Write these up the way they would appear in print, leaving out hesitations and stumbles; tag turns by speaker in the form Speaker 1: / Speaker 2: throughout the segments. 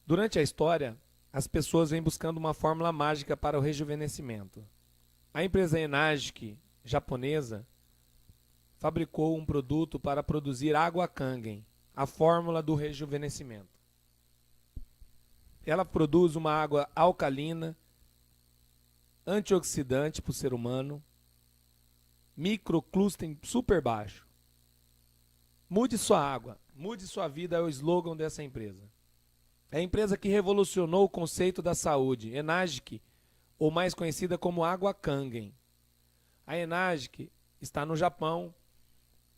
Speaker 1: Durante a história, as pessoas vêm buscando uma fórmula mágica para o rejuvenescimento. A empresa Enagic, japonesa, fabricou um produto para produzir água Kangen, a fórmula do rejuvenescimento. Ela produz uma água alcalina, antioxidante para o ser humano, microcluster super baixo. Mude sua água, mude sua vida é o slogan dessa empresa. É a empresa que revolucionou o conceito da saúde, Enagic, ou mais conhecida como água Kangen. A Enagic está no Japão,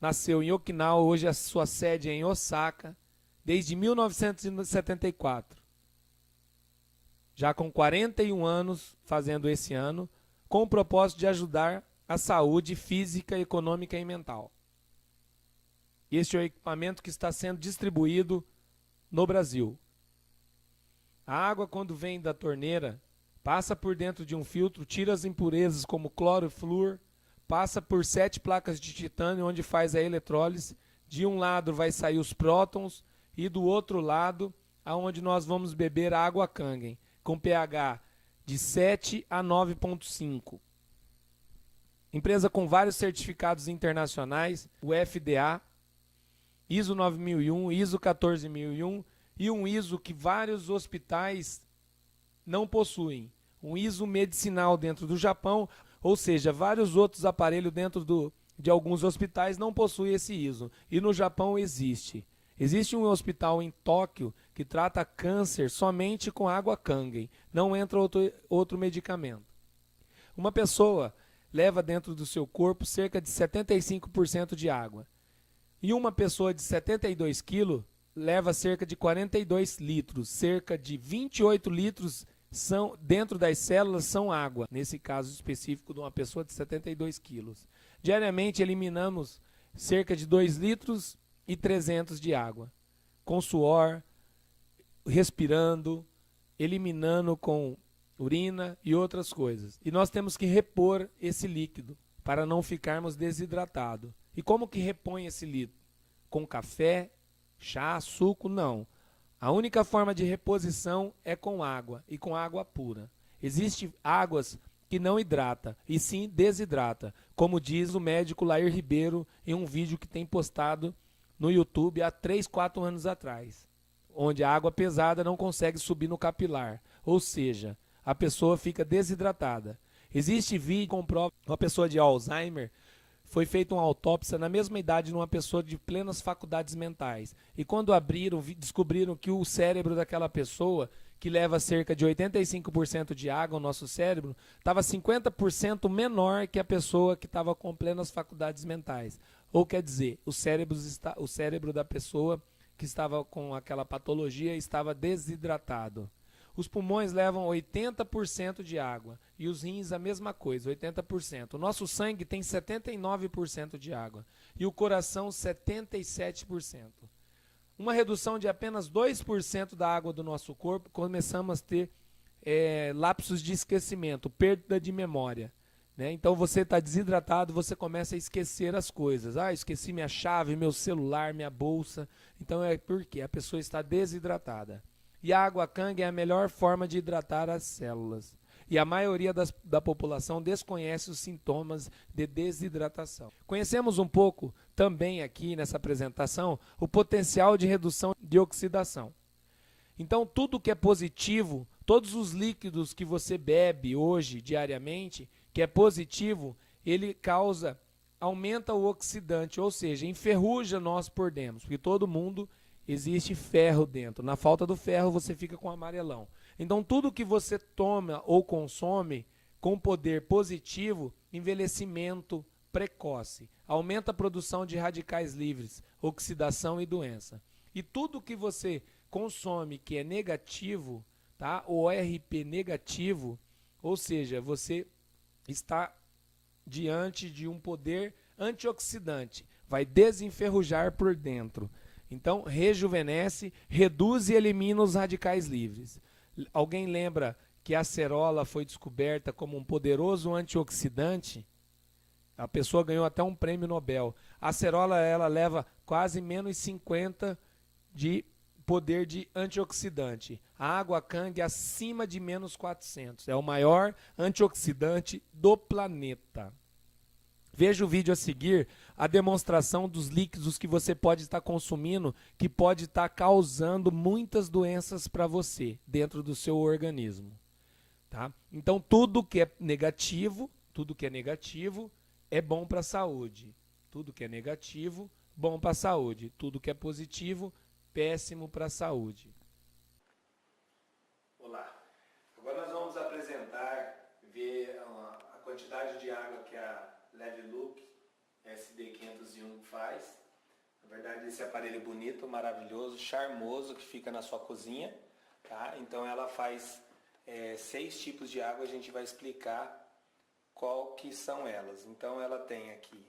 Speaker 1: nasceu em Okinawa, hoje a sua sede é em Osaka, desde 1974. Já com 41 anos, fazendo esse ano, com o propósito de ajudar a saúde física, econômica e mental. Este é o equipamento que está sendo distribuído no Brasil. A água, quando vem da torneira, passa por dentro de um filtro, tira as impurezas como cloro e flúor, passa por 7 placas de titânio, onde faz a eletrólise. De um lado vai sair os prótons e do outro lado, aonde nós vamos beber a água Kangen, com pH de 7 a 9,5. Empresa com vários certificados internacionais, o FDA, ISO 9001, ISO 14001 e um ISO que vários hospitais não possuem. Um ISO medicinal dentro do Japão, ou seja, vários outros aparelhos dentro de alguns hospitais não possuem esse ISO. E no Japão existe. Existe um hospital em Tóquio que trata câncer somente com água Kangen. Não entra outro medicamento. Uma pessoa leva dentro do seu corpo cerca de 75% de água. E uma pessoa de 72 quilos leva cerca de 42 litros. Cerca de 28 litros dentro das células são água. Nesse caso específico de uma pessoa de 72 quilos. Diariamente eliminamos cerca de 2 litros e 300 de água. Com suor, respirando, eliminando com urina e outras coisas. E nós temos que repor esse líquido para não ficarmos desidratados. E como que repõe esse líquido? Com café, chá, suco? Não. A única forma de reposição é com água e com água pura. Existem águas que não hidrata e sim desidrata, como diz o médico Lair Ribeiro em um vídeo que tem postado no YouTube há 3, 4 anos atrás, onde a água pesada não consegue subir no capilar, ou seja, a pessoa fica desidratada. Existe vídeo que comprova uma pessoa de Alzheimer, foi feita uma autópsia na mesma idade numa pessoa de plenas faculdades mentais. E quando abriram, descobriram que o cérebro daquela pessoa, que leva cerca de 85% de água, o nosso cérebro, estava 50% menor que a pessoa que estava com plenas faculdades mentais. Ou quer dizer, o cérebro da pessoa que estava com aquela patologia estava desidratado. Os pulmões levam 80% de água e os rins a mesma coisa, 80%. O nosso sangue tem 79% de água e o coração 77%. Uma redução de apenas 2% da água do nosso corpo, começamos a ter lapsos de esquecimento, perda de memória. Né? Então você está desidratado, você começa a esquecer as coisas. Ah, esqueci minha chave, meu celular, minha bolsa. Então é porque a pessoa está desidratada. E a água Kangen é a melhor forma de hidratar as células. E a maioria da população desconhece os sintomas de desidratação. Conhecemos um pouco também aqui nessa apresentação o potencial de redução de oxidação. Então tudo que é positivo, todos os líquidos que você bebe hoje diariamente, que é positivo, ele aumenta o oxidante, ou seja, enferruja nós por dentro, porque todo mundo existe ferro dentro. Na falta do ferro, você fica com amarelão. Então, tudo que você toma ou consome com poder positivo, envelhecimento precoce, aumenta a produção de radicais livres, oxidação e doença. E tudo que você consome que é negativo, tá? O ORP negativo, ou seja, você está diante de um poder antioxidante, vai desenferrujar por dentro. Então, rejuvenesce, reduz e elimina os radicais livres. Alguém lembra que a acerola foi descoberta como um poderoso antioxidante? A pessoa ganhou até um prêmio Nobel. A acerola ela leva quase menos 50 de poder de antioxidante. A água Kangen é acima de menos 400. É o maior antioxidante do planeta. Veja o vídeo a seguir, a demonstração dos líquidos que você pode estar consumindo, que pode estar causando muitas doenças para você, dentro do seu organismo. Tá? Então, tudo que é negativo é bom para a saúde. Tudo que é negativo, bom para a saúde. Tudo que é positivo, péssimo para a saúde. Olá, agora nós vamos apresentar, ver a quantidade de água que a Levilook SD501 faz. Na verdade, esse aparelho bonito, maravilhoso, charmoso, que fica na sua cozinha. Tá? Então ela faz 6 tipos de água, a gente vai explicar qual que são elas. Então ela tem aqui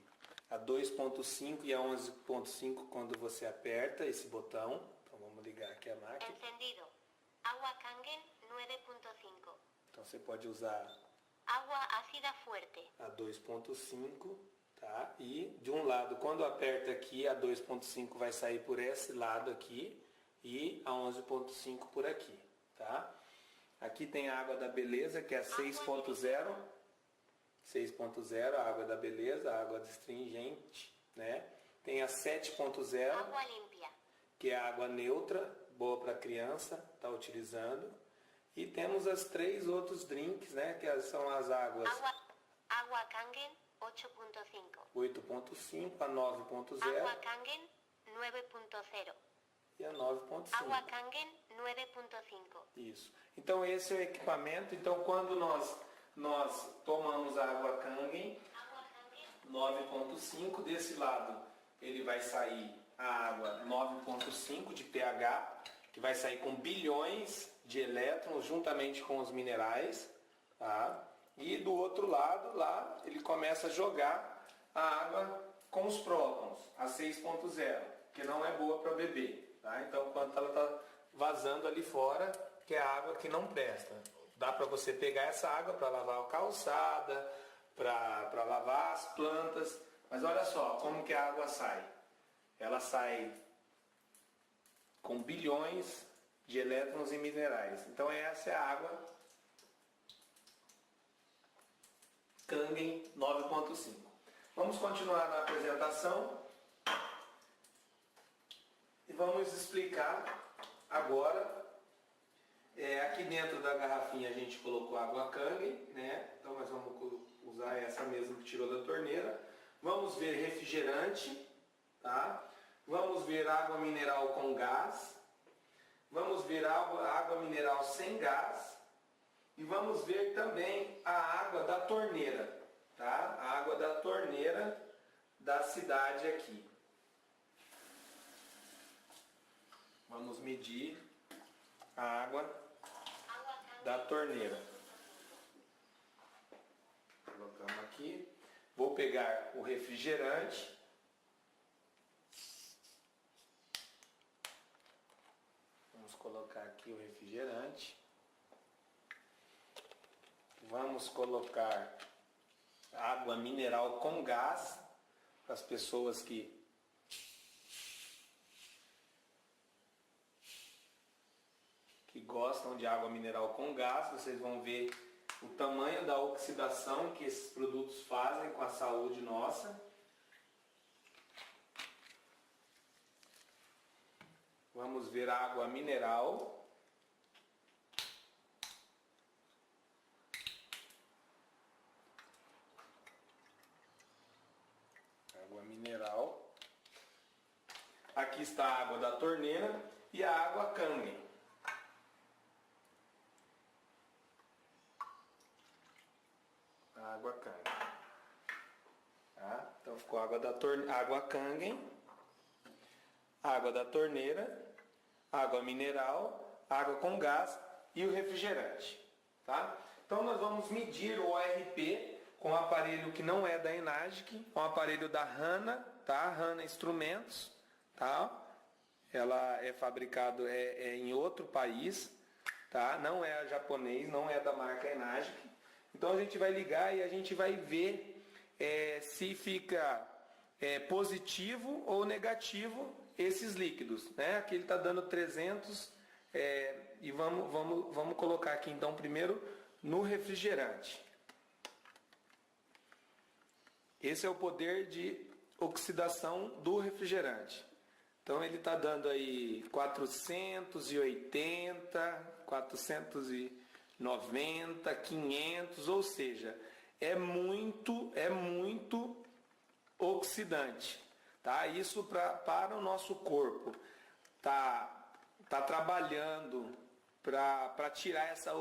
Speaker 1: a 2.5 e a 11.5 quando você aperta esse botão. Então vamos ligar aqui a máquina.
Speaker 2: Encendido. Agua Kangen 9.5.
Speaker 1: Então você pode usar
Speaker 2: Agua ácida fuerte.
Speaker 1: a 2.5, tá? E de um lado, quando aperta aqui, a 2.5 vai sair por esse lado aqui e a 11.5 por aqui, tá? Aqui tem a água da beleza, que é a 6.0. 6.0, a água da beleza, a água astringente, né? Tem a 7.0,
Speaker 2: Agua limpia.
Speaker 1: que é a água neutra, boa para criança, tá utilizando. E temos as 3 outros drinks, né? Que são as águas
Speaker 2: Agua Kangen 8.5.
Speaker 1: 8.5, a 9.0
Speaker 2: Agua Kangen 9.0.
Speaker 1: e a 9.5.
Speaker 2: Agua Kangen 9.5.
Speaker 1: Isso. Então esse é o equipamento. Então quando nós tomamos a água Kangen 9.5, desse lado ele vai sair a água 9.5 de pH, que vai sair com bilhões de elétrons juntamente com os minerais, tá? E do outro lado lá ele começa a jogar a água com os prótons, a 6.0, que não é boa para beber, tá? Então quando ela está vazando ali fora, que é a água que não presta. Dá para você pegar essa água para lavar a calçada, para lavar as plantas. Mas olha só como que a água sai. Ela sai com bilhões de elétrons e minerais. Então essa é a água Kangen 9.5. Vamos continuar na apresentação e vamos explicar agora. Aqui dentro da garrafinha a gente colocou água Kangen, né? Então nós vamos usar essa mesmo que tirou da torneira. Vamos ver refrigerante, tá? Vamos ver água mineral com gás. Vamos ver água mineral sem gás. E vamos ver também a água da torneira, tá? A água da torneira da cidade aqui. Vamos medir a água da torneira. Colocamos aqui. Vou pegar o refrigerante. Vamos colocar aqui o refrigerante. Vamos colocar água mineral com gás para as pessoas que gostam de água mineral com gás. Vocês vão ver o tamanho da oxidação que esses produtos fazem com a saúde nossa. Vamos ver a água mineral. Água mineral. Aqui está a água da torneira e a água Kangen. Água Kangen. Tá? Então ficou água Kangen, água da torneira, água mineral, água com gás e o refrigerante. Tá? Então nós vamos medir o ORP com um aparelho que não é da Enagic, um aparelho da Hanna, tá? Hanna Instrumentos, tá? Ela é fabricado em outro país, tá? Não é japonês, não é da marca Enagic. Então a gente vai ligar e a gente vai ver se fica positivo ou negativo esses líquidos, né? Aqui ele está dando 300, e vamos colocar aqui então primeiro no refrigerante. Esse é o poder de oxidação do refrigerante. Então ele está dando aí 480, 490, 500, ou seja, é muito oxidante, tá? Isso para o nosso corpo tá trabalhando para tirar essa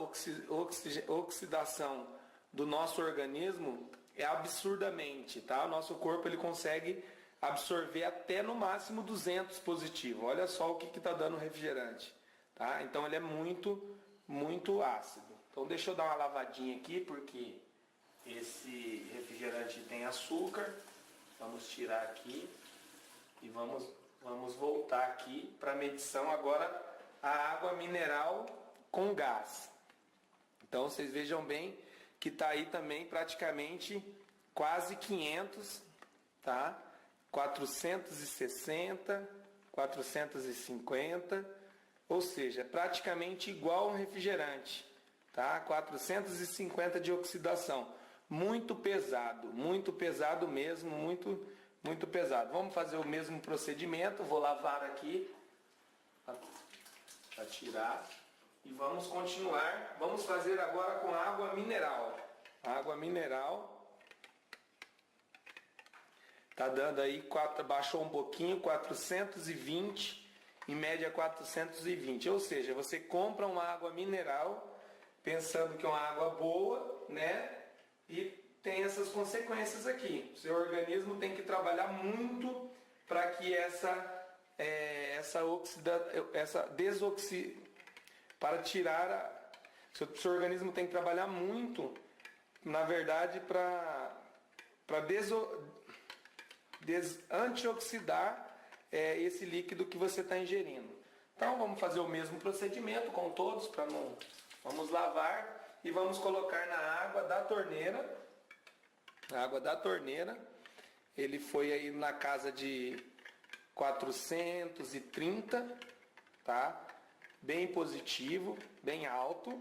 Speaker 1: oxidação do nosso organismo é absurdamente, tá? O nosso corpo ele consegue absorver até no máximo 200 positivo. Olha só o que está dando o refrigerante, tá? Então ele é muito ácido. Então deixa eu dar uma lavadinha aqui porque esse refrigerante tem açúcar. Vamos tirar aqui e vamos voltar aqui para a medição agora a água mineral com gás. Então vocês vejam bem que está aí também praticamente quase 500, tá? 460, 450, ou seja, praticamente igual a um refrigerante, tá? 450 de oxidação. Muito pesado mesmo, muito pesado. Vamos fazer o mesmo procedimento, vou lavar aqui para tirar e vamos continuar. Vamos fazer agora com água mineral. Água mineral tá dando aí, baixou um pouquinho, 420, em média 420. Ou seja, você compra uma água mineral pensando que é uma água boa, né? E tem essas consequências aqui. O seu organismo tem que trabalhar muito para que para tirar o seu organismo tem que trabalhar muito, na verdade, para antioxidar esse líquido que você está ingerindo. Então vamos fazer o mesmo procedimento com todos para não. Vamos lavar e vamos colocar na água da torneira. A água da torneira, ele foi aí na casa de 430, tá? Bem positivo, bem alto.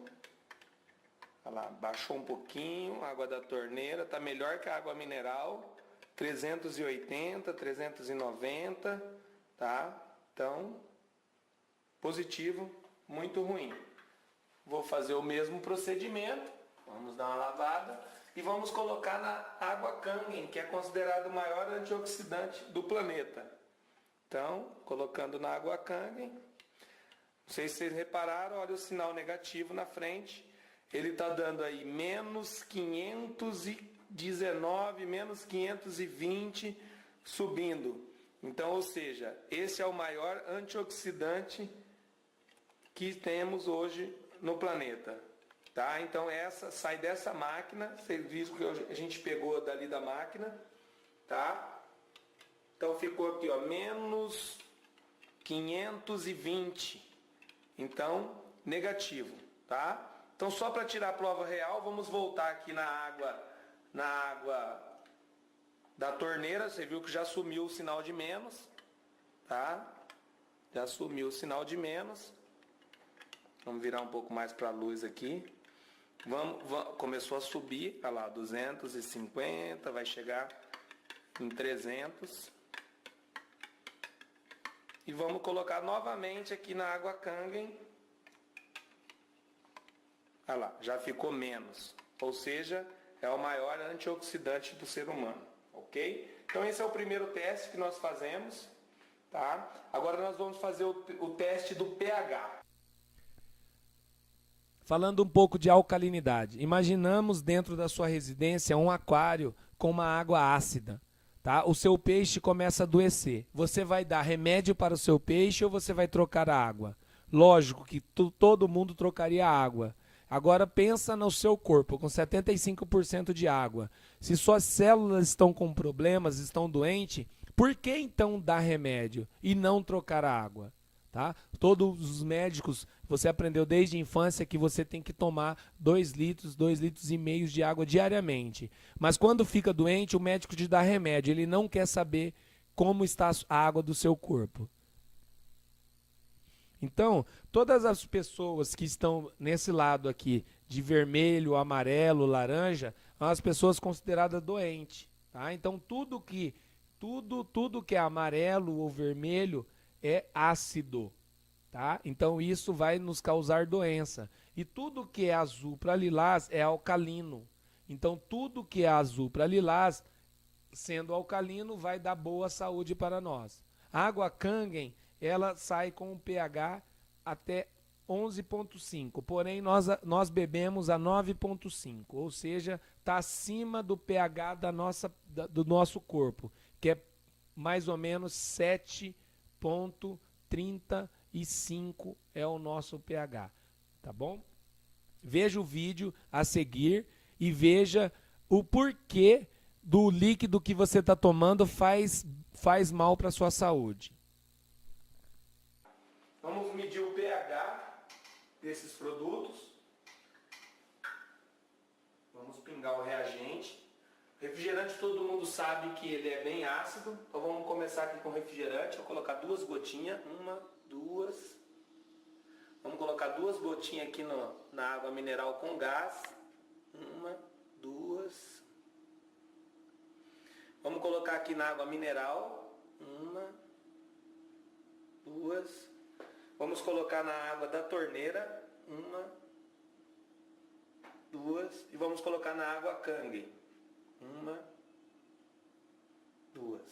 Speaker 1: Olha lá, baixou um pouquinho, a água da torneira, tá melhor que a água mineral. 380, 390, tá? Então, positivo, muito ruim. Vou fazer o mesmo procedimento, vamos dar uma lavada e vamos colocar na água Kangen, que é considerado o maior antioxidante do planeta. Então, colocando na água Kangen, não sei se vocês repararam, olha o sinal negativo na frente, ele está dando aí menos 519, menos 520, subindo. Então, ou seja, esse é o maior antioxidante que temos hoje no planeta. Tá? Então, sai dessa máquina, vocês viram que a gente pegou dali da máquina, tá? Então, ficou aqui, ó, menos 520. Então, negativo, tá? Então, só para tirar a prova real, vamos voltar aqui na água da torneira. Você viu que já sumiu o sinal de menos, tá? Já sumiu o sinal de menos. Vamos virar um pouco mais para a luz aqui. Começou a subir, olha lá, 250, vai chegar em 300. E vamos colocar novamente aqui na água Kangen. Olha lá, já ficou menos. Ou seja, é o maior antioxidante do ser humano, ok? Então esse é o primeiro teste que nós fazemos, tá? Agora nós vamos fazer o teste do pH. Falando um pouco de alcalinidade, imaginamos dentro da sua residência um aquário com uma água ácida, tá? O seu peixe começa a adoecer. Você vai dar remédio para o seu peixe ou você vai trocar a água? Lógico que todo mundo trocaria a água. Agora pensa no seu corpo com 75% de água. Se suas células estão com problemas, estão doentes, por que então dar remédio e não trocar a água? Tá? Todos os médicos, você aprendeu desde a infância que você tem que tomar 2 litros, 2,5 litros de água diariamente. Mas quando fica doente, o médico te dá remédio. Ele não quer saber como está a água do seu corpo. Então, todas as pessoas que estão nesse lado aqui, de vermelho, amarelo, laranja, são as pessoas consideradas doentes, tá? Então, tudo que é amarelo ou vermelho é ácido, tá? Então, isso vai nos causar doença. E tudo que é azul para lilás é alcalino. Então, tudo que é azul para lilás, sendo alcalino, vai dar boa saúde para nós. A água Kangen, ela sai com um pH até 11,5, porém nós bebemos a 9,5, ou seja, está acima do pH do nosso corpo, que é mais ou menos 7,35 é o nosso pH, tá bom? Veja o vídeo a seguir e veja o porquê do líquido que você está tomando faz mal para a sua saúde. Vamos medir o pH desses produtos. Vamos pingar o reagente. Refrigerante todo mundo sabe que ele é bem ácido. Então vamos começar aqui com refrigerante. Vou colocar 2 gotinhas. 1, 2. Vamos colocar 2 gotinhas aqui na água mineral com gás. 1, 2. Vamos colocar aqui na água mineral. 1, 2. Vamos colocar na água da torneira, 1, 2, e vamos colocar na água Kangen, 1, 2.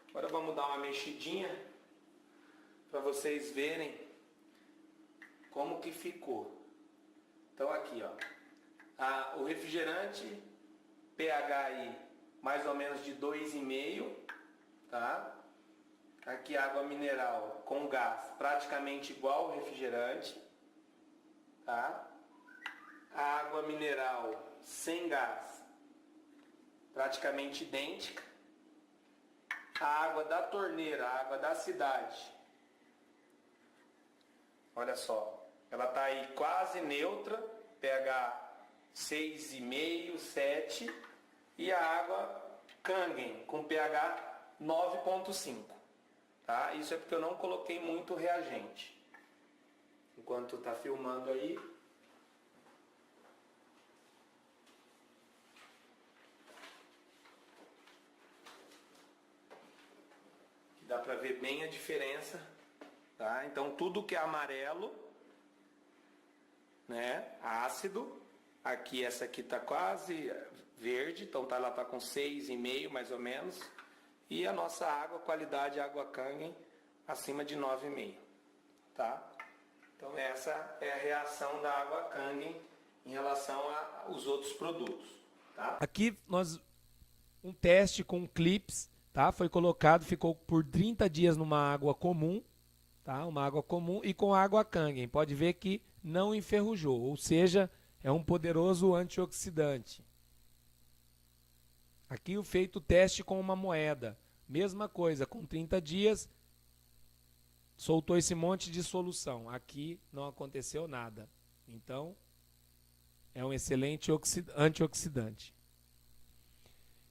Speaker 1: Agora vamos dar uma mexidinha para vocês verem como que ficou. Então aqui, ó, o refrigerante, pH aí mais ou menos de 2,5, tá? Aqui água mineral com gás, praticamente igual ao refrigerante, tá? A água mineral sem gás, praticamente idêntica. A água da torneira, a água da cidade, olha só, ela tá aí quase neutra, pH 6,5, 7, e a água Kangen com pH 9,5. Tá? Isso é porque eu não coloquei muito reagente. Enquanto está filmando aí. Dá para ver bem a diferença. Tá? Então tudo que é amarelo, né, ácido. Aqui essa aqui está quase verde, então ela está com 6,5 mais ou menos. E a nossa água, qualidade água Kangen, acima de 9,5, tá? Então essa é a reação da água Kangen em relação aos outros produtos, tá? Aqui um teste com clips, tá? Foi colocado, ficou por 30 dias numa água comum, tá? Uma água comum e com água Kangen. Pode ver que não enferrujou, ou seja, é um poderoso antioxidante. Aqui o feito teste com uma moeda. Mesma coisa, com 30 dias, soltou esse monte de solução. Aqui não aconteceu nada. Então, é um excelente antioxidante.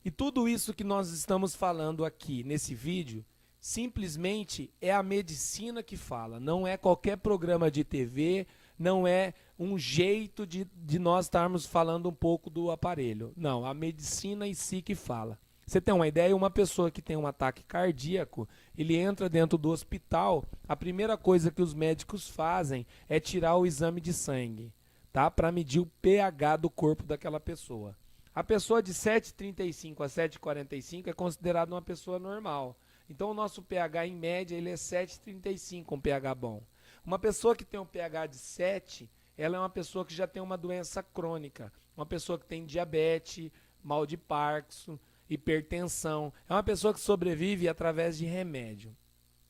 Speaker 1: E tudo isso que nós estamos falando aqui nesse vídeo, simplesmente é a medicina que fala. Não é qualquer programa de TV, não é um jeito de nós estarmos falando um pouco do aparelho. Não, a medicina em si que fala. Você tem uma ideia? Uma pessoa que tem um ataque cardíaco, ele entra dentro do hospital, a primeira coisa que os médicos fazem é tirar o exame de sangue, tá? Para medir o pH do corpo daquela pessoa. A pessoa de 7,35 a 7,45 é considerada uma pessoa normal. Então o nosso pH em média ele é 7,35, um pH bom. Uma pessoa que tem um pH de 7, ela é uma pessoa que já tem uma doença crônica, uma pessoa que tem diabetes, mal de Parkinson, hipertensão. É uma pessoa que sobrevive através de remédio.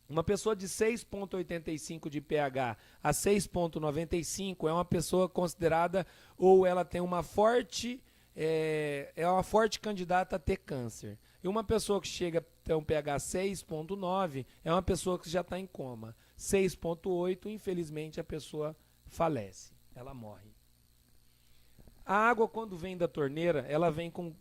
Speaker 1: Uma pessoa de 6,85 de pH a 6,95 é uma pessoa considerada, ou ela tem uma forte, é uma forte candidata a ter câncer. E uma pessoa que chega a ter um pH 6,9 é uma pessoa que já está em coma. 6,8, infelizmente, a pessoa falece, ela morre. A água, quando vem da torneira, ela vem com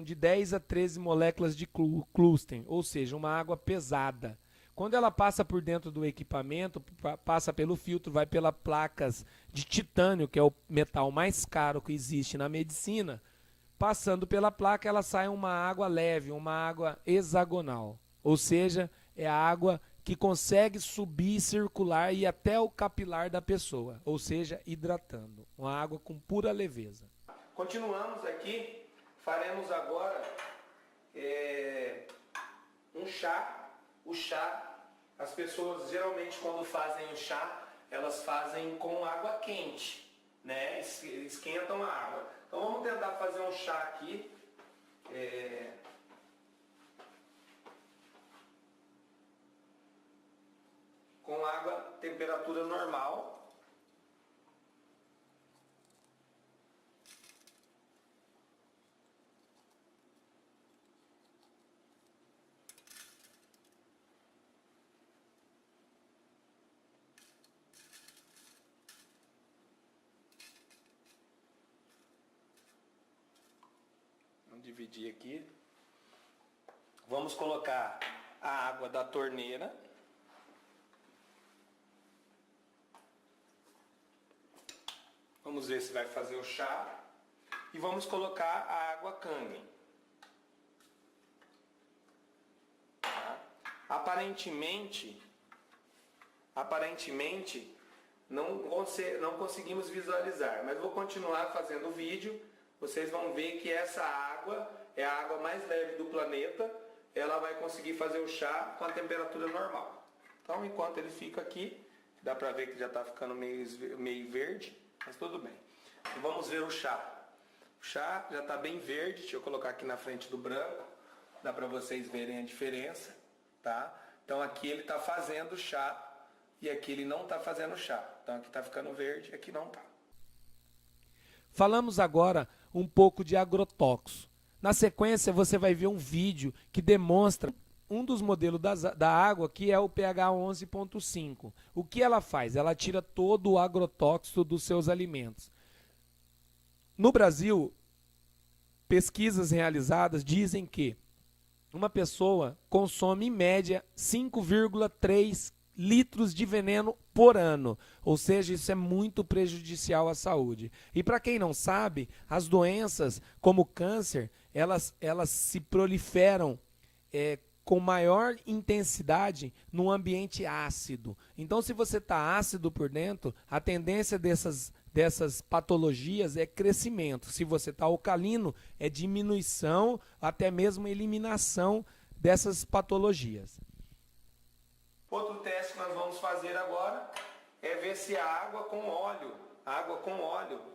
Speaker 1: de 10 a 13 moléculas de clústen, ou seja, uma água pesada. Quando ela passa por dentro do equipamento, passa pelo filtro, vai pelas placas de titânio, que é o metal mais caro que existe na medicina, passando pela placa ela sai uma água leve, uma água hexagonal, ou seja, é a água que consegue subir, circular e ir até o capilar da pessoa, ou seja, hidratando, uma água com pura leveza. Continuamos aqui, faremos agora um chá. O chá, as pessoas geralmente quando fazem o chá, elas fazem com água quente, né? Esquentam a água. Então vamos tentar fazer um chá aqui. Com água temperatura normal. Vamos dividir aqui. Vamos colocar a água da torneira. Vamos ver se vai fazer o chá. E vamos colocar a água Kangen. Tá? Aparentemente não conseguimos visualizar, mas vou continuar fazendo o vídeo. Vocês vão ver que essa água é a água mais leve do planeta. Ela vai conseguir fazer o chá com a temperatura normal. Então, enquanto ele fica aqui, dá pra ver que já tá ficando meio verde, mas tudo bem. E vamos ver o chá. O chá já tá bem verde, deixa eu colocar aqui na frente do branco. Dá pra vocês verem a diferença, tá? Então aqui ele tá fazendo chá e aqui ele não tá fazendo chá. Então aqui tá ficando verde, aqui não tá. Falamos agora um pouco de agrotóxico. Na sequência você vai ver um vídeo que demonstra um dos modelos da água, que é o pH 11.5. O que ela faz? Ela tira todo o agrotóxico dos seus alimentos. No Brasil, pesquisas realizadas dizem que uma pessoa consome em média 5,3 litros de veneno por ano, ou seja, isso é muito prejudicial à saúde. E para quem não sabe, as doenças como câncer, elas se proliferam com maior intensidade num ambiente ácido. Então, se você está ácido por dentro, a tendência dessas patologias é crescimento. Se você está alcalino, é diminuição, até mesmo eliminação dessas patologias. Outro teste que nós vamos fazer agora é ver se a água com óleo,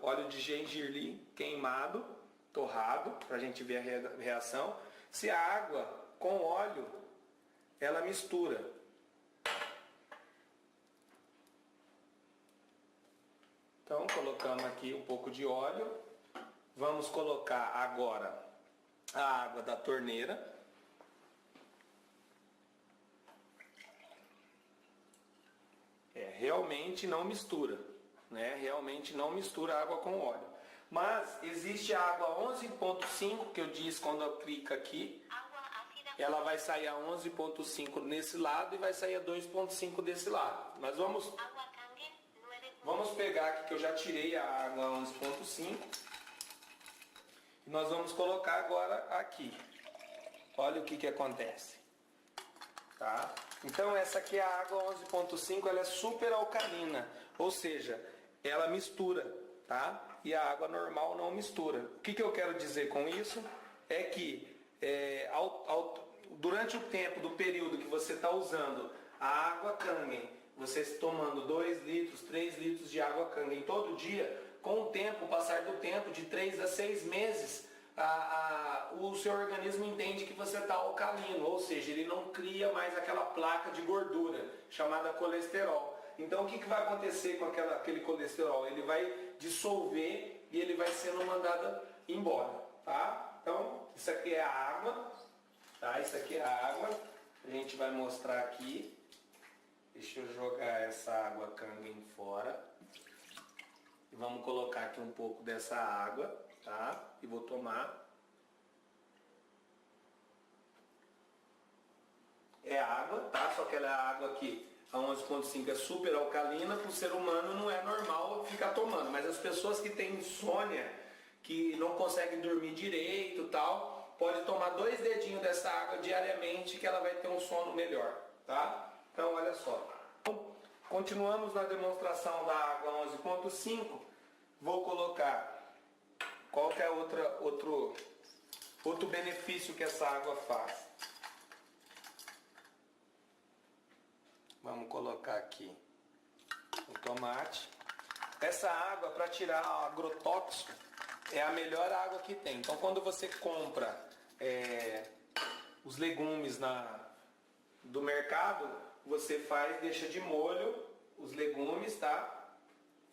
Speaker 1: óleo de gengibre queimado, torrado, para a gente ver a reação, se a água com óleo ela mistura. Então colocamos aqui um pouco de óleo, vamos colocar agora a água da torneira. Realmente não mistura, né? Realmente não mistura água com óleo. Mas existe a água 11.5 que eu disse quando eu clico aqui. Ela vai sair a 11.5 nesse lado e vai sair a 2.5 desse lado. Mas vamos pegar aqui que eu já tirei a água 11.5. E nós vamos colocar agora aqui. Olha o que acontece. Tá? Então essa aqui é a água 11.5, ela é super alcalina, ou seja, ela mistura, tá? E a água normal não mistura. O que eu quero dizer com isso? É que durante o tempo do período que você está usando a água Kangen, você tomando 2 litros, 3 litros de água Kangen todo dia, com o tempo, o passar do tempo, de 3 a 6 meses, o seu organismo entende que você está alcalino, ou seja, ele não cria mais aquela placa de gordura chamada colesterol. Então o que vai acontecer com aquele colesterol? Ele vai dissolver e ele vai sendo mandado embora, tá? Então isso aqui é a água, tá? Isso aqui é a água, a gente vai mostrar aqui. Deixa eu jogar essa água Kangen fora e vamos colocar aqui um pouco dessa água, tá? E vou tomar. é água, tá? Só que ela é água que a 11,5 é super alcalina, para o ser humano não é normal ficar tomando. Mas as pessoas que têm insônia, que não conseguem dormir direito e tal, pode tomar 2 dedinhos dessa água diariamente que ela vai ter um sono melhor, tá? Então olha só. Continuamos na demonstração da água 11,5. Vou colocar qual que é outro benefício que essa água faz. Vamos colocar aqui o tomate. Essa água, para tirar o agrotóxico, é a melhor água que tem. Então, quando você compra os legumes do mercado, você deixa de molho os legumes, tá?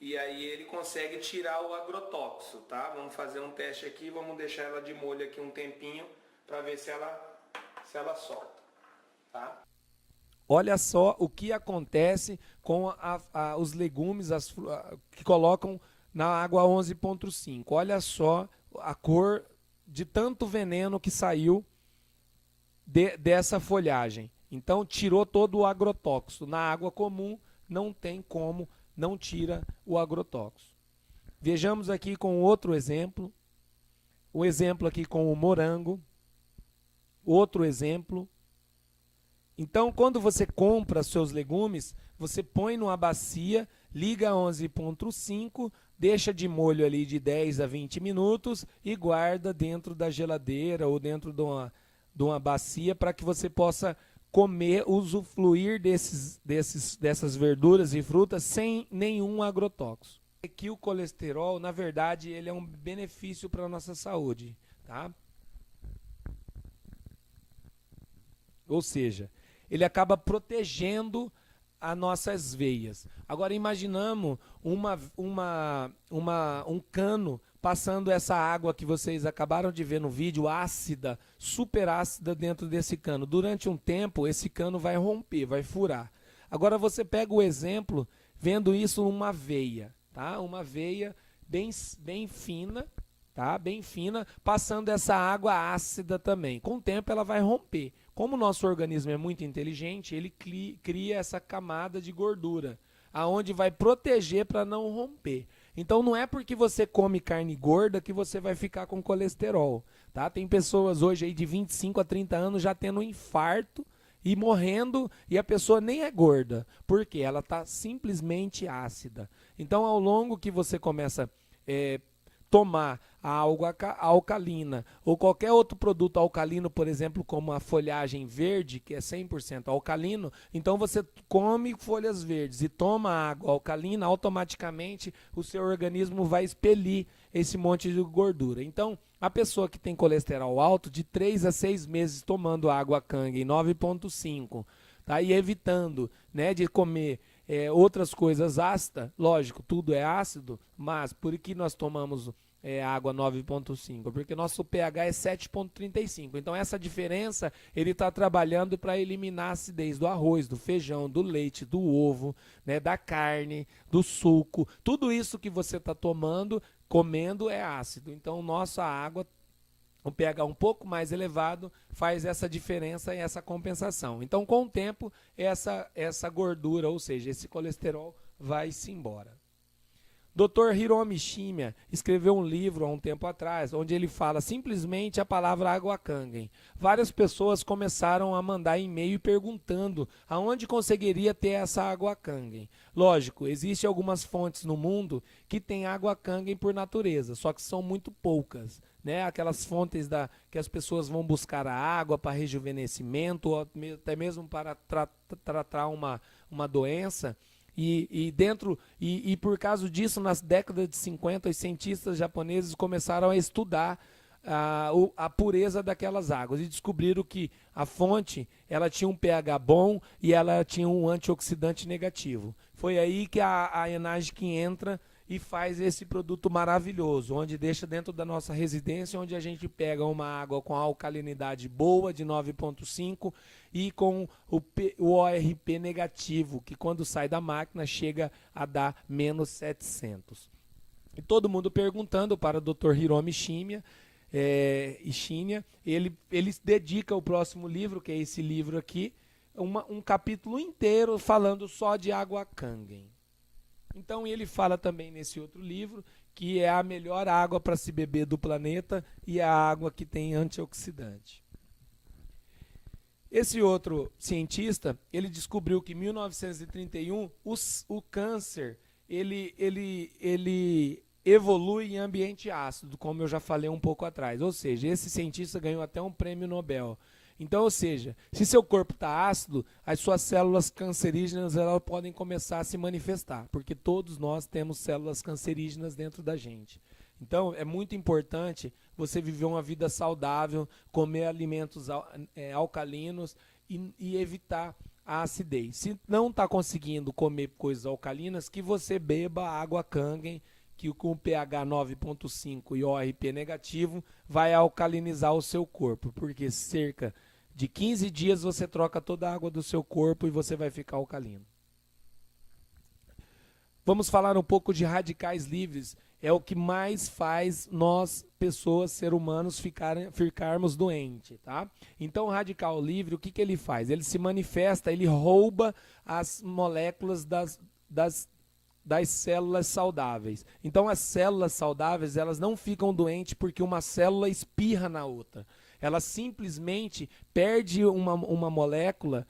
Speaker 1: E aí ele consegue tirar o agrotóxico, tá? Vamos fazer um teste aqui, vamos deixar ela de molho aqui um tempinho para ver se ela solta, tá? Olha só o que acontece com os legumes que colocam na água 11,5. Olha só a cor de tanto veneno que saiu dessa folhagem. Então tirou todo o agrotóxico. Na água comum não tem como, não tira o agrotóxico. Vejamos aqui com outro exemplo. O exemplo aqui com o morango. Outro exemplo. Então, quando você compra seus legumes, você põe numa bacia, liga a 11,5, deixa de molho ali de 10 a 20 minutos e guarda dentro da geladeira ou dentro de uma bacia para que você possa comer, usufruir dessas verduras e frutas sem nenhum agrotóxico. Aqui o colesterol, na verdade, ele é um benefício para a nossa saúde, tá? Ou seja, ele acaba protegendo as nossas veias. Agora imaginamos um cano passando essa água que vocês acabaram de ver no vídeo, ácida, super ácida dentro desse cano. Durante um tempo, esse cano vai romper, vai furar. Agora você pega o exemplo, vendo isso numa veia, tá? Uma veia bem fina, tá? Bem fina, passando essa água ácida também. Com o tempo ela vai romper. Como o nosso organismo é muito inteligente, ele cria essa camada de gordura, aonde vai proteger para não romper. Então não é porque você come carne gorda que você vai ficar com colesterol, tá? Tem pessoas hoje aí de 25 a 30 anos já tendo um infarto e morrendo e a pessoa nem é gorda, porque ela está simplesmente ácida. Então ao longo que você começa tomar a água alcalina ou qualquer outro produto alcalino, por exemplo, como a folhagem verde, que é 100% alcalino, então você come folhas verdes e toma água alcalina, automaticamente o seu organismo vai expelir esse monte de gordura. Então, a pessoa que tem colesterol alto, de 3 a 6 meses tomando água Kangen 9,5, tá? E evitando, né, de comer outras coisas ácidas, lógico, tudo é ácido, mas por que nós tomamos água 9,5? Porque nosso pH é 7,35. Então essa diferença ele está trabalhando para eliminar a acidez do arroz, do feijão, do leite, do ovo, né, da carne, do suco. Tudo isso que você está comendo é ácido. Então nossa água, o pH um pouco mais elevado, faz essa diferença e essa compensação. Então com o tempo essa gordura, ou seja, esse colesterol vai-se embora. Dr. Hiromi Shimiya escreveu um livro há um tempo atrás, onde ele fala simplesmente a palavra água Kangen. Várias pessoas começaram a mandar e-mail perguntando aonde conseguiria ter essa água Kangen. Lógico, existem algumas fontes no mundo que têm água Kangen por natureza, só que são muito poucas, né? Aquelas fontes que as pessoas vão buscar a água para rejuvenescimento, ou até mesmo para tratar uma doença. E por causa disso, nas décadas de 50, os cientistas japoneses começaram a estudar a pureza daquelas águas e descobriram que a fonte ela tinha um pH bom e ela tinha um antioxidante negativo. Foi aí que a Enagic entra e faz esse produto maravilhoso, onde deixa dentro da nossa residência, onde a gente pega uma água com alcalinidade boa, de 9,5, e com o ORP negativo, que quando sai da máquina chega a dar menos 700. E todo mundo perguntando para o Dr. Hiromi Shimiya, ele dedica o próximo livro, que é esse livro aqui, um capítulo inteiro falando só de água Kangen. Então ele fala também nesse outro livro que é a melhor água para se beber do planeta e é a água que tem antioxidante. Esse outro cientista, ele descobriu que em 1931 o câncer ele evolui em ambiente ácido, como eu já falei um pouco atrás. Ou seja, esse cientista ganhou até um prêmio Nobel. Então, ou seja, se seu corpo está ácido, as suas células cancerígenas elas podem começar a se manifestar, porque todos nós temos células cancerígenas dentro da gente. Então, é muito importante você viver uma vida saudável, comer alimentos alcalinos e evitar a acidez. Se não está conseguindo comer coisas alcalinas, que você beba água Kangen, que com pH 9.5 e ORP negativo vai alcalinizar o seu corpo, porque cerca de 15 dias você troca toda a água do seu corpo e você vai ficar alcalino. Vamos falar um pouco de radicais livres. É o que mais faz nós, pessoas, seres humanos, ficarmos doentes, tá? Então, o radical livre, o que ele faz? Ele se manifesta, ele rouba as moléculas das células saudáveis. Então, as células saudáveis, elas não ficam doentes porque uma célula espirra na outra. Ela simplesmente perde uma molécula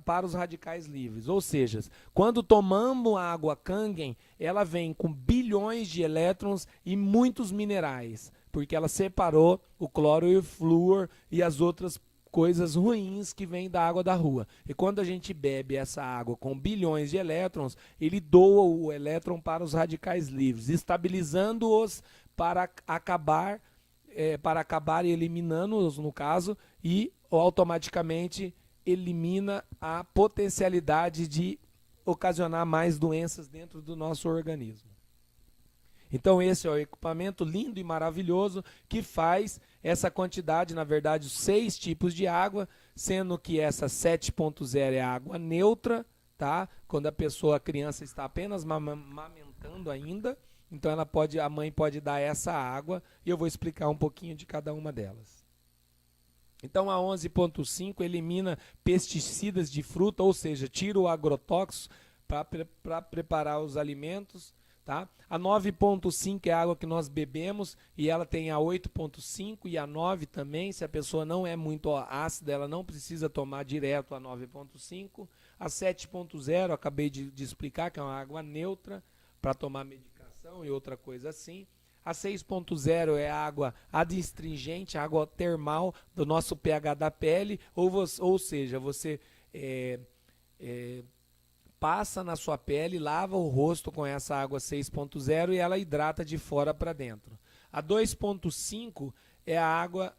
Speaker 1: para os radicais livres. Ou seja, quando tomamos a água Kangen, ela vem com bilhões de elétrons e muitos minerais, porque ela separou o cloro e o flúor e as outras coisas ruins que vêm da água da rua. E quando a gente bebe essa água com bilhões de elétrons, ele doa o elétron para os radicais livres, estabilizando-os para acabar e eliminando-os, no caso, e automaticamente elimina a potencialidade de ocasionar mais doenças dentro do nosso organismo. Então esse é o equipamento lindo e maravilhoso que faz essa quantidade, na verdade, 6 tipos de água, sendo que essa 7.0 é água neutra, tá? Quando a criança está apenas amamentando ainda, então a mãe pode dar essa água e eu vou explicar um pouquinho de cada uma delas. Então a 11.5 elimina pesticidas de fruta, ou seja, tira o agrotóxico para preparar os alimentos. Tá? A 9.5 é a água que nós bebemos e ela tem a 8.5 e a 9 também. Se a pessoa não é muito ácida, ela não precisa tomar direto a 9.5. A 7.0, acabei de explicar, que é uma água neutra para tomar medicação e outra coisa assim. A 6.0 é a água adstringente, a água termal do nosso pH da pele, ou seja, você passa na sua pele, lava o rosto com essa água 6.0 e ela hidrata de fora para dentro. A 2.5 é a água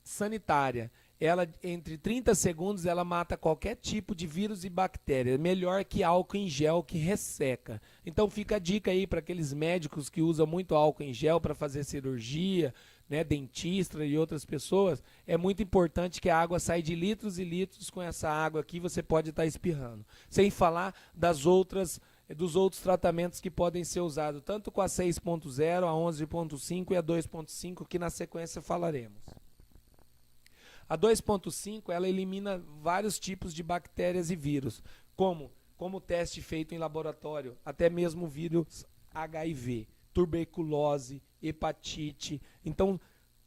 Speaker 1: sanitária. Ela, entre 30 segundos, ela mata qualquer tipo de vírus e bactéria. Melhor que álcool em gel que resseca. Então fica a dica aí para aqueles médicos que usam muito álcool em gel para fazer cirurgia, né, dentista e outras pessoas. É muito importante que a água saia de litros e litros com essa água aqui, você pode estar espirrando. Sem falar dos outros tratamentos que podem ser usados, tanto com a 6.0, a 11.5 e a 2.5, que na sequência falaremos. A 2.5 ela elimina vários tipos de bactérias e vírus, como teste feito em laboratório, até mesmo vírus HIV, tuberculose, hepatite. Então,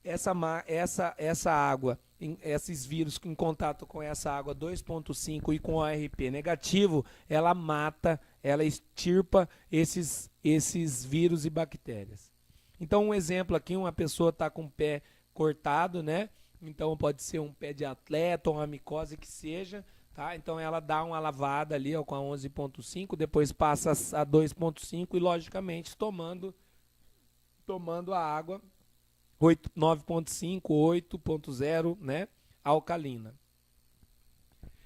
Speaker 1: essa água, esses vírus em contato com essa água 2.5 e com o ARP negativo, ela mata, ela extirpa esses vírus e bactérias. Então, um exemplo aqui, uma pessoa está com o pé cortado, né? Então pode ser um pé de atleta ou uma micose que seja, tá? Então ela dá uma lavada ali ó, com a 11.5, depois passa a 2.5 e logicamente tomando a água 9.5, 8.0, né, alcalina.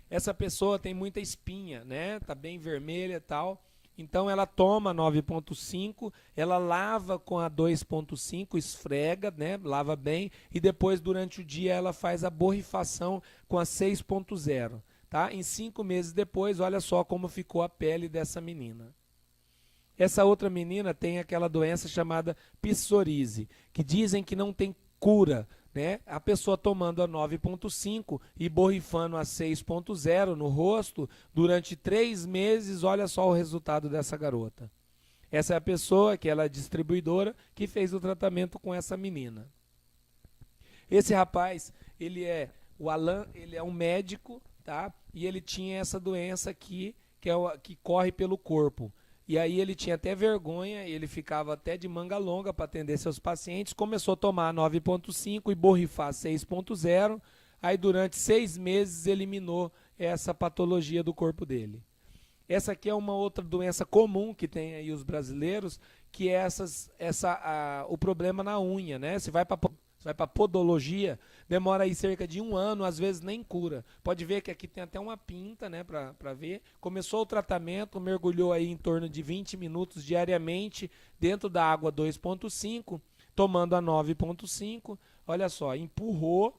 Speaker 1: Essa pessoa tem muita espinha, né? Tá bem vermelha e tal. Então ela toma 9.5, ela lava com a 2.5, esfrega, né, lava bem, e depois durante o dia ela faz a borrifação com a 6.0. Tá? Em 5 meses depois, olha só como ficou a pele dessa menina. Essa outra menina tem aquela doença chamada psoríase, que dizem que não tem cura, né? A pessoa tomando a 9,5 e borrifando a 6,0 no rosto durante 3 meses, olha só o resultado dessa garota. Essa é a pessoa, que ela é distribuidora, que fez o tratamento com essa menina. Esse rapaz, o Alan, ele é um médico, tá? E ele tinha essa doença aqui, que corre pelo corpo. E aí ele tinha até vergonha, ele ficava até de manga longa para atender seus pacientes, começou a tomar 9,5 e borrifar 6,0, aí durante 6 meses eliminou essa patologia do corpo dele. Essa aqui é uma outra doença comum que tem aí os brasileiros, que é o problema na unha, né? Você vai para podologia, demora aí cerca de 1 ano, às vezes nem cura. Pode ver que aqui tem até uma pinta, né, para ver. Começou o tratamento, mergulhou aí em torno de 20 minutos diariamente dentro da água 2,5, tomando a 9,5. Olha só, empurrou,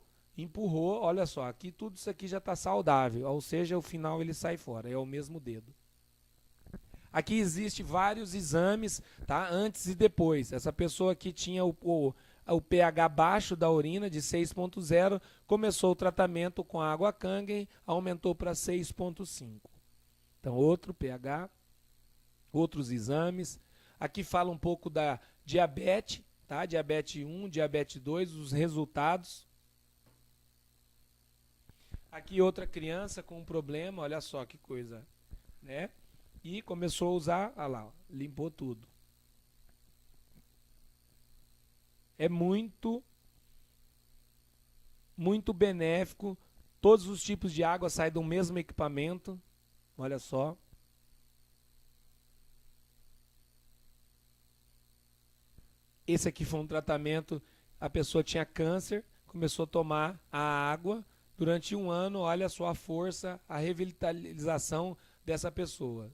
Speaker 1: olha só, aqui tudo isso aqui já está saudável, ou seja, o final ele sai fora, é o mesmo dedo. Aqui existe vários exames, tá? Antes e depois. Essa pessoa aqui tinha o pH baixo da urina de 6,0, começou o tratamento com água Kangen, aumentou para 6,5. Então, outro pH, outros exames. Aqui fala um pouco da diabetes, tá? Diabetes 1, diabetes 2, os resultados. Aqui outra criança com um problema, olha só que coisa, né? E começou a usar, olha lá, limpou tudo. É muito benéfico. Todos os tipos de água saem do mesmo equipamento. Olha só. Esse aqui foi um tratamento, a pessoa tinha câncer, começou a tomar a água. Durante 1 ano, olha só a força, a revitalização dessa pessoa.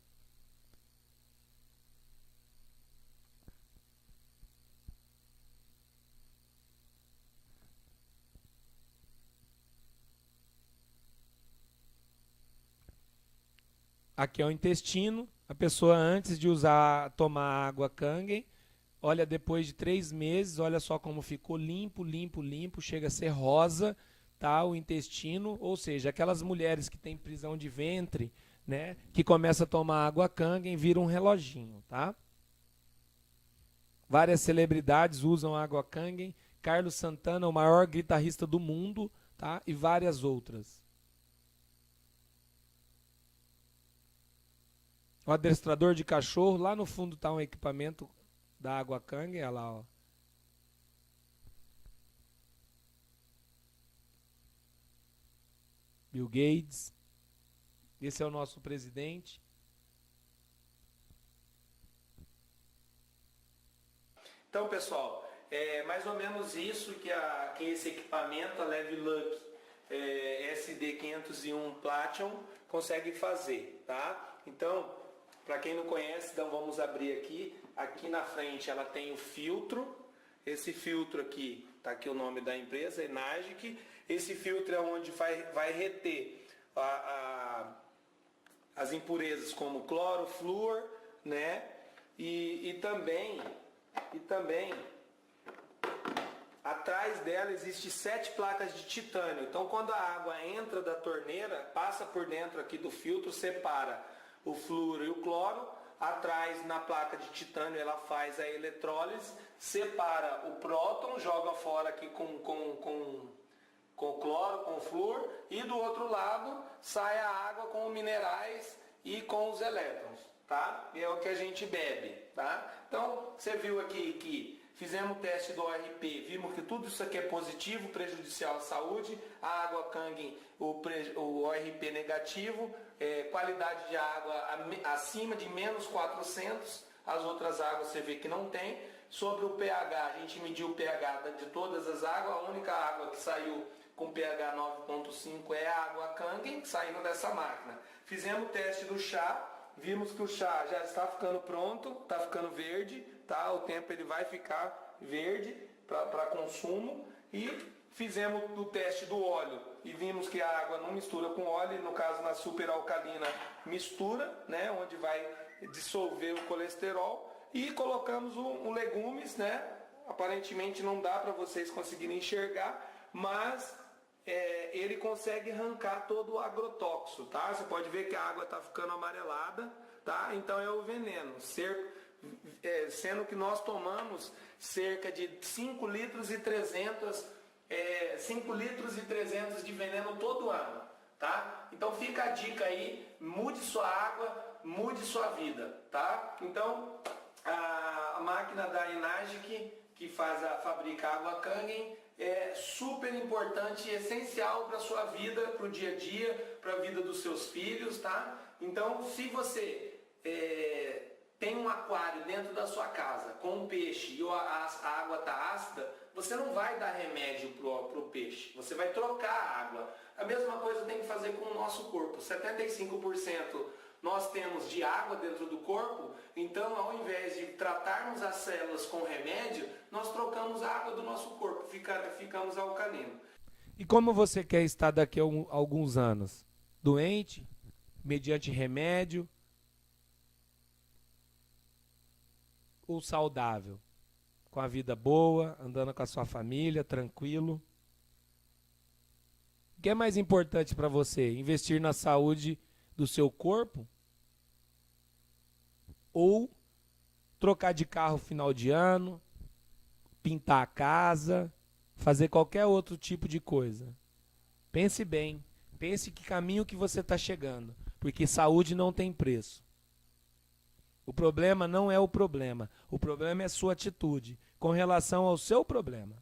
Speaker 1: Aqui é o intestino. A pessoa, antes de tomar água Kangen, olha, depois de 3 meses, olha só como ficou limpo, chega a ser rosa, tá? O intestino, ou seja, aquelas mulheres que têm prisão de ventre, né? Que começa a tomar água Kangen, vira um reloginho, tá? Várias celebridades usam água Kangen. Carlos Santana, o maior guitarrista do mundo, tá? E várias outras. O adestrador de cachorro, lá no fundo está um equipamento da água Kangen, olha lá, ó. Bill Gates. Esse é o nosso presidente. Então, pessoal, é mais ou menos isso que esse equipamento, a Leviluck SD501 Platinum, consegue fazer, tá? Então, para quem não conhece, então vamos abrir aqui. Aqui na frente ela tem o filtro. Esse filtro aqui, tá aqui o nome da empresa, Enagic. Esse filtro é onde vai reter as impurezas como cloro, flúor, né? E também atrás dela existe 7 placas de titânio. Então, quando a água entra da torneira, passa por dentro aqui do filtro, separa o flúor e o cloro. Atrás, na placa de titânio, ela faz a eletrólise, separa o próton, joga fora aqui com cloro, com flúor, e do outro lado sai a água com os minerais e com os elétrons, tá? É o que a gente bebe, tá? Então, você viu aqui que fizemos o teste do ORP, vimos que tudo isso aqui é positivo, prejudicial à saúde. A água Kangen, o ORP negativo, qualidade de água acima de -400, as outras águas você vê que não tem. Sobre o pH, a gente mediu o pH de todas as águas, a única água que saiu com pH 9,5 é a água Kangen, saindo dessa máquina. Fizemos o teste do chá, vimos que o chá já está ficando pronto, está ficando verde, tá? O tempo ele vai ficar verde para consumo. E fizemos o teste do óleo e vimos que a água não mistura com óleo, no caso na superalcalina mistura, né? Onde vai dissolver o colesterol. E colocamos um legumes, né? aparentemente não dá para vocês conseguirem enxergar, mas ele consegue arrancar todo o agrotóxico, tá? Você pode ver que a água está ficando amarelada, tá? Então é o veneno, sendo que nós tomamos cerca de 5 litros e 300 de veneno todo ano, tá? Então fica a dica aí, mude sua água, mude sua vida, tá? Então a máquina da Enagic, que fabrica água Kangen, é super importante e essencial para a sua vida, para o dia a dia, para a vida dos seus filhos, tá? Então, se você tem um aquário dentro da sua casa com um peixe e a água está ácida, você não vai dar remédio pro peixe, você vai trocar a água. A mesma coisa tem que fazer com o nosso corpo. 75% nós temos de água dentro do corpo, então ao invés de tratarmos as células com remédio, nós trocamos a água do nosso corpo, ficamos alcalino. E como você quer estar daqui a alguns anos? Doente? Mediante remédio? Ou saudável? Com a vida boa, andando com a sua família, tranquilo? O que é mais importante para você? Investir na saúde do seu corpo? Ou trocar de carro final de ano, pintar a casa, fazer qualquer outro tipo de coisa? Pense bem, pense que caminho que você está chegando, porque saúde não tem preço. O problema não é o problema é a sua atitude com relação ao seu problema.